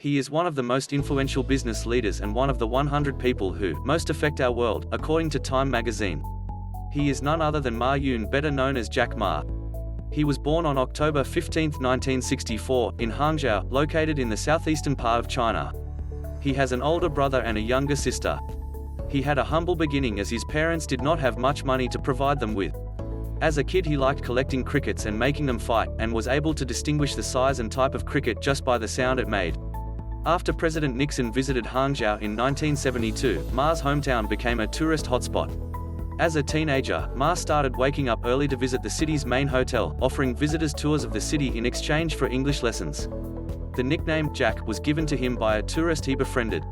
He is one of the most influential business leaders and one of the 100 people who most affect our world, according to Time magazine. He is none other than Ma Yun, better known as Jack Ma. He was born on October 15, 1964, in Hangzhou, located in the southeastern part of China. He has an older brother and a younger sister. He had a humble beginning as his parents did not have much money to provide them with. As a kid he liked collecting crickets and making them fight, and was able to distinguish the size and type of cricket just by the sound it made. After President Nixon visited Hangzhou in 1972, Ma's hometown became a tourist hotspot. As a teenager, Ma started waking up early to visit the city's main hotel, offering visitors tours of the city in exchange for English lessons. The nickname Jack was given to him by a tourist he befriended.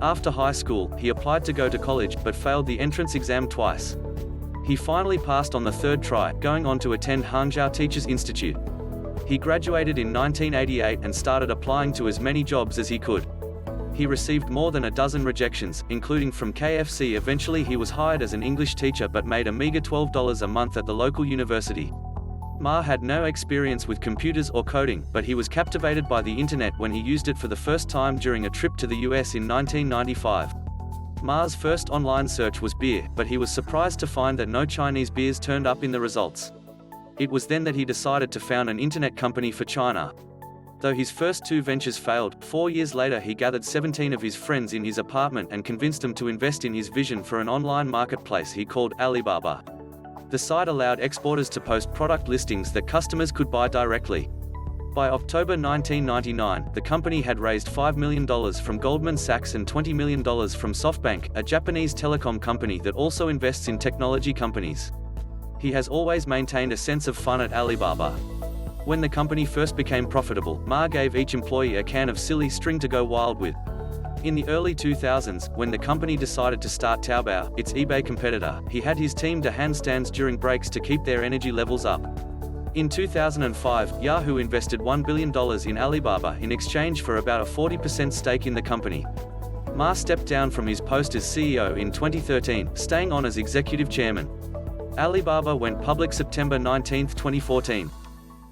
After high school, he applied to go to college but failed the entrance exam twice. He finally passed on the third try, going on to attend Hangzhou Teachers Institute. He graduated in 1988 and started applying to as many jobs as he could. He received more than a dozen rejections, including from KFC. Eventually he was hired as an English teacher but made a meager $12 a month at the local university. Ma had no experience with computers or coding, but he was captivated by the internet when he used it for the first time during a trip to the US in 1995. Ma's first online search was beer, but he was surprised to find that no Chinese beers turned up in the results. It was then that he decided to found an internet company for China. Though his first two ventures failed, 4 years later he gathered 17 of his friends in his apartment and convinced them to invest in his vision for an online marketplace he called Alibaba. The site allowed exporters to post product listings that customers could buy directly. By October 1999, the company had raised $5 million from Goldman Sachs and $20 million from SoftBank, a Japanese telecom company that also invests in technology companies. He has always maintained a sense of fun at Alibaba. When the company first became profitable, Ma gave each employee a can of silly string to go wild with. In the early 2000s, when the company decided to start Taobao, its eBay competitor, he had his team do handstands during breaks to keep their energy levels up. In 2005, Yahoo invested $1 billion in Alibaba in exchange for about a 40% stake in the company. Ma stepped down from his post as CEO in 2013, staying on as executive chairman. Alibaba went public September 19, 2014.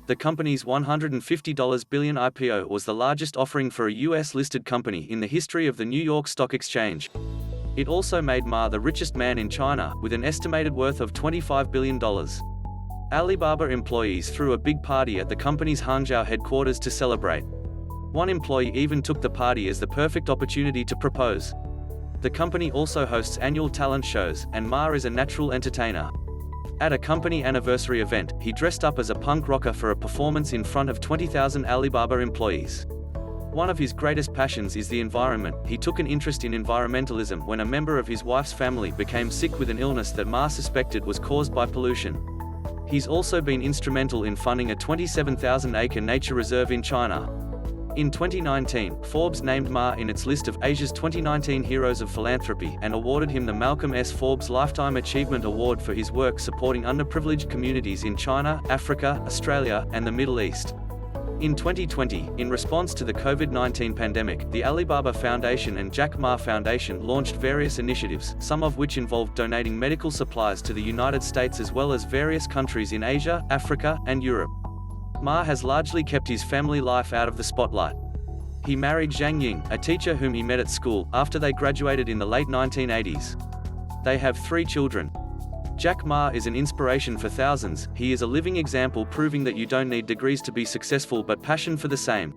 The company's $150 billion IPO was the largest offering for a US-listed company in the history of the New York Stock Exchange. It also made Ma the richest man in China, with an estimated worth of $25 billion. Alibaba employees threw a big party at the company's Hangzhou headquarters to celebrate. One employee even took the party as the perfect opportunity to propose. The company also hosts annual talent shows, and Ma is a natural entertainer. At a company anniversary event, he dressed up as a punk rocker for a performance in front of 20,000 Alibaba employees. One of his greatest passions is the environment. He took an interest in environmentalism when a member of his wife's family became sick with an illness that Ma suspected was caused by pollution. He's also been instrumental in funding a 27,000-acre nature reserve in China. In 2019, Forbes named Ma in its list of Asia's 2019 Heroes of Philanthropy and awarded him the Malcolm S. Forbes Lifetime Achievement Award for his work supporting underprivileged communities in China, Africa, Australia, and the Middle East. In 2020, in response to the COVID-19 pandemic, the Alibaba Foundation and Jack Ma Foundation launched various initiatives, some of which involved donating medical supplies to the United States as well as various countries in Asia, Africa, and Europe. Ma has largely kept his family life out of the spotlight. He married Zhang Ying, a teacher whom he met at school, after they graduated in the late 1980s. They have 3 children. Jack Ma is an inspiration for thousands. He is a living example proving that you don't need degrees to be successful but passion for the same.